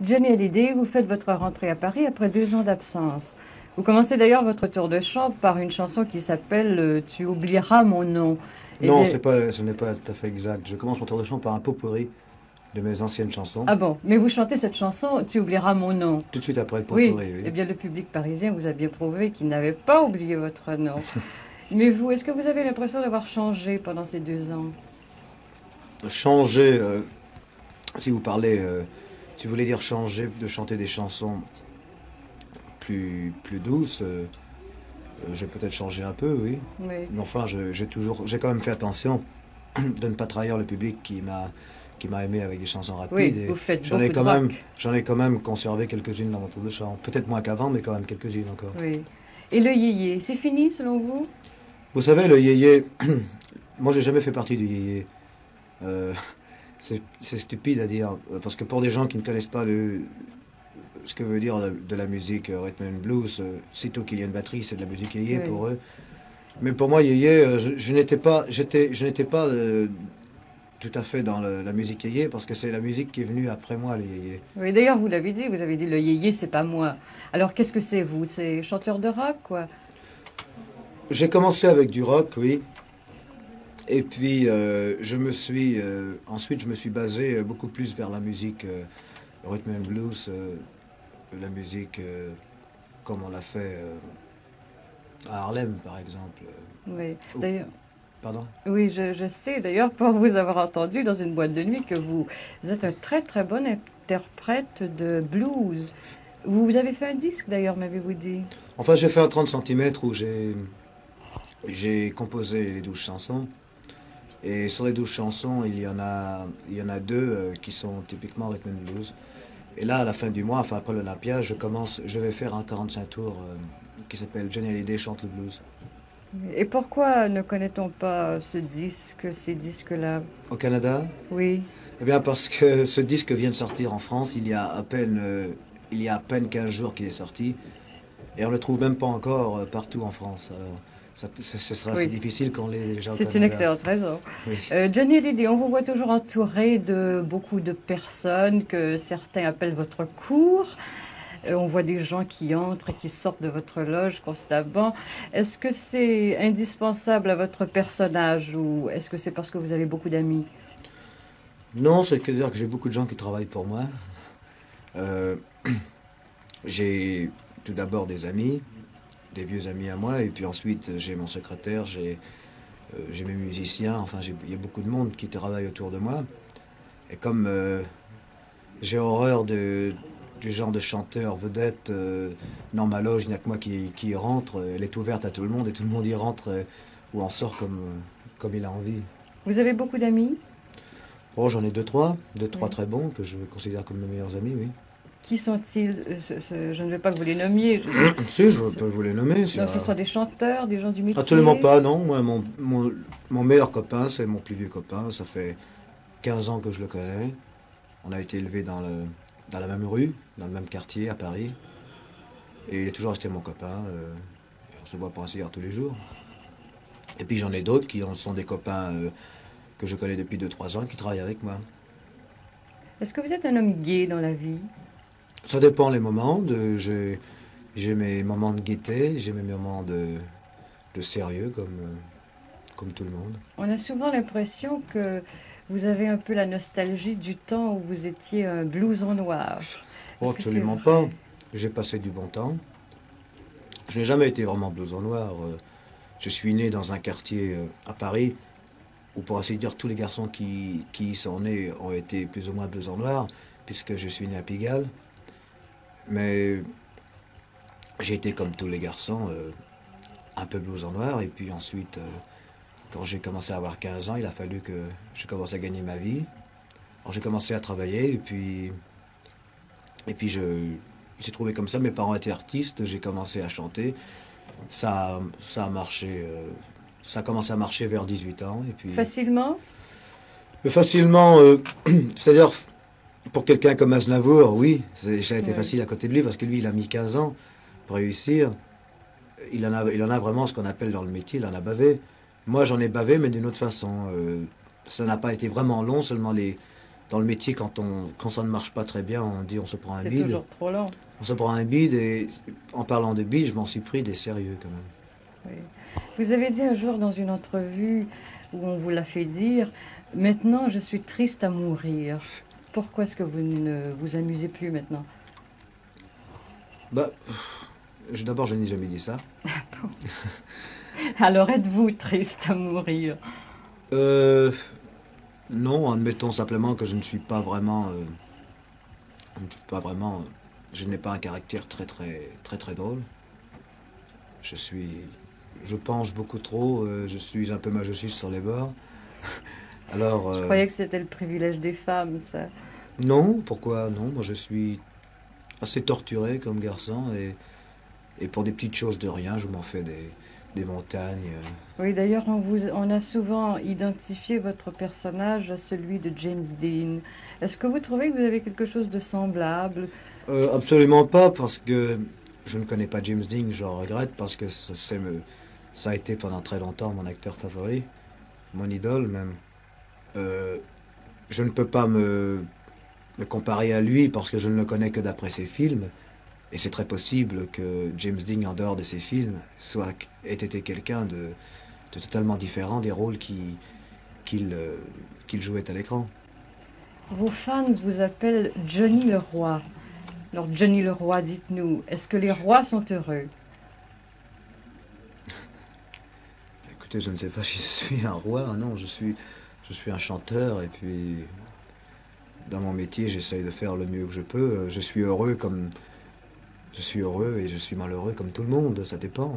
Johnny Hallyday, vous faites votre rentrée à Paris après 2 ans d'absence. Vous commencez d'ailleurs votre tour de chant par une chanson qui s'appelle Tu oublieras mon nom. Eh Non, bien, ce n'est pas tout à fait exact. Je commence mon tour de chant par un pot-pourri de mes anciennes chansons. ah bon, mais vous chantez cette chanson Tu oublieras mon nom. Tout de suite après le Oui, pot-pourri, eh oui. bien le public parisien vous a bien prouvé qu'il n'avait pas oublié votre nom. Mais vous, est-ce que vous avez l'impression d'avoir changé pendant ces 2 ans? Changer, si vous parlez, si vous voulez dire changer, de chanter des chansons plus douces, j'ai peut-être changé un peu, oui. Oui, Mais enfin, j'ai quand même fait attention de ne pas trahir le public qui m'a aimé avec des chansons rapides. oui, vous Et faites beaucoup de rock. j'en ai quand même conservé quelques-unes dans mon tour de chant. Peut-être moins qu'avant, mais quand même quelques-unes encore. Oui. Et le yéyé, c'est fini selon vous? Vous savez, le yéyé, moi j'ai jamais fait partie du yéyé. Euh, c'est stupide à dire, parce que pour des gens qui ne connaissent pas ce que veut dire de la musique rhythm and blues, sitôt qu'il y a une batterie, c'est de la musique yéyé Oui. pour eux. Mais pour moi, yéyé, je n'étais pas, je n'étais pas tout à fait dans la musique yéyé, parce que c'est la musique qui est venue après moi, les yéyés. Oui, d'ailleurs, vous l'avez dit, vous avez dit le yéyé, c'est pas moi. Alors, qu'est-ce que c'est, vous? C'est chanteur de rock, quoi? J'ai commencé avec du rock, oui, et puis ensuite je me suis basé beaucoup plus vers la musique rhythm and blues, la musique comme on l'a fait à Harlem, par exemple. Oui, Oh, d'ailleurs, pardon? oui, je sais, d'ailleurs, pour vous avoir entendu dans une boîte de nuit, que vous êtes un très, très bon interprète de blues. Vous avez fait un disque, d'ailleurs, m'avez-vous dit? Enfin, j'ai fait un 30 centimètres où j'ai composé les 12 chansons. Et sur les 12 chansons, il y en a deux qui sont typiquement rhythm and blues. Et là, à la fin du mois, enfin après l'Olympia, je vais faire un 45 tours qui s'appelle Johnny Hallyday chante le blues. Et pourquoi ne connaît-on pas ce disque, ces disques-là? Au Canada, Oui. eh bien parce que ce disque vient de sortir en France, il y a à peine 15 jours qu'il est sorti, et on ne le trouve même pas encore partout en France. Alors, ce sera assez Oui, difficile quand on est déjà au c'est une Canada. excellente raison. Oui. Johnny Hallyday, on vous voit toujours entouré de beaucoup de personnes que certains appellent votre cour. On voit des gens qui entrent et qui sortent de votre loge constamment. Est-ce que c'est indispensable à votre personnage ou est-ce que c'est parce que vous avez beaucoup d'amis? Non, c'est que dire que j'ai beaucoup de gens qui travaillent pour moi. Euh, j'ai tout d'abord des amis, des vieux amis à moi, et puis ensuite j'ai mon secrétaire, j'ai mes musiciens, enfin il y a beaucoup de monde qui travaille autour de moi. Et comme j'ai horreur du genre de chanteur vedette, dans ma loge, il n'y a que moi qui y rentre, elle est ouverte à tout le monde et tout le monde y rentre ou en sort comme il a envie. Vous avez beaucoup d'amis? Bon, j'en ai deux, trois Oui. très bons que je considère comme mes meilleurs amis, oui. Qui sont-ils? Je ne veux pas que vous les nommiez. Si, je Ce- peux vous les nommer. non, ce sont des chanteurs, des gens du Absolument métier? pas, non. Moi, mon meilleur copain, c'est mon plus vieux copain. Ça fait 15 ans que je le connais. On a été élevés dans la même rue, dans le même quartier à Paris. Et il est toujours resté mon copain. On se voit pour ainsi dire tous les jours. Et puis j'en ai d'autres qui sont des copains que je connais depuis 2 3 ans qui travaillent avec moi. Est-ce que vous êtes un homme gay dans la vie? Ça dépend les moments. J'ai mes moments de gaieté, j'ai mes moments de sérieux comme tout le monde. On a souvent l'impression que vous avez un peu la nostalgie du temps où vous étiez un blouson noir. Oh, Est-ce que c'est absolument pas. vrai? J'ai passé du bon temps. Je n'ai jamais été vraiment blouson noir. Je suis né dans un quartier à Paris où, pour ainsi dire, tous les garçons qui y sont nés ont été plus ou moins blouson noir, puisque je suis né à Pigalle. Mais j'ai été comme tous les garçons, un peu blouson noir. Et puis ensuite, quand j'ai commencé à avoir 15 ans, il a fallu que je commence à gagner ma vie. Alors j'ai commencé à travailler et puis il s'est trouvé comme ça. Mes parents étaient artistes, j'ai commencé à chanter. Ça a marché. Ça a commencé à marcher vers 18 ans. Et puis, Facilement? facilement, c'est-à-dire, pour quelqu'un comme Aznavour, oui, ça a été Oui. facile à côté de lui, parce que lui, il a mis 15 ans pour réussir. Il en a vraiment ce qu'on appelle dans le métier, il en a bavé. Moi, j'en ai bavé, mais d'une autre façon. Ça n'a pas été vraiment long, seulement dans le métier, quand ça ne marche pas très bien, on dit on se prend un C'est bide. toujours trop lent. On se prend un bide et en parlant de bide, je m'en suis pris des sérieux quand même. Oui. Vous avez dit un jour dans une entrevue où on vous l'a fait dire, maintenant je suis triste à mourir. Pourquoi est-ce que vous ne vous amusez plus maintenant? Bah, d'abord, je n'ai jamais dit ça. Alors êtes-vous triste à mourir? Euh, non, admettons simplement que je ne suis pas vraiment, je ne suis pas vraiment, je n'ai pas un caractère très drôle. Je suis, je pense beaucoup trop, je suis un peu masochiste sur les bords. Alors, Je croyais que c'était le privilège des femmes, ça. non, pourquoi non? Moi, je suis assez torturé comme garçon et pour des petites choses de rien, je m'en fais des montagnes. Oui, d'ailleurs, on a souvent identifié votre personnage à celui de James Dean. Est-ce que vous trouvez que vous avez quelque chose de semblable? Absolument pas, parce que je ne connais pas James Dean, je regrette, parce que ça a été pendant très longtemps mon acteur favori, mon idole même. Euh, je ne peux pas me comparer à lui parce que je ne le connais que d'après ses films, et c'est très possible que James Dean, en dehors de ses films, ait été quelqu'un de totalement différent des rôles qu'il qu'il jouait à l'écran. Vos fans vous appellent Johnny le roi. Alors Johnny le roi, dites-nous, est-ce que les rois sont heureux? Écoutez, je ne sais pas si je suis un roi, non, je suis un chanteur, et puis dans mon métier, j'essaye de faire le mieux que je peux. Je suis heureux et je suis malheureux comme tout le monde, ça dépend.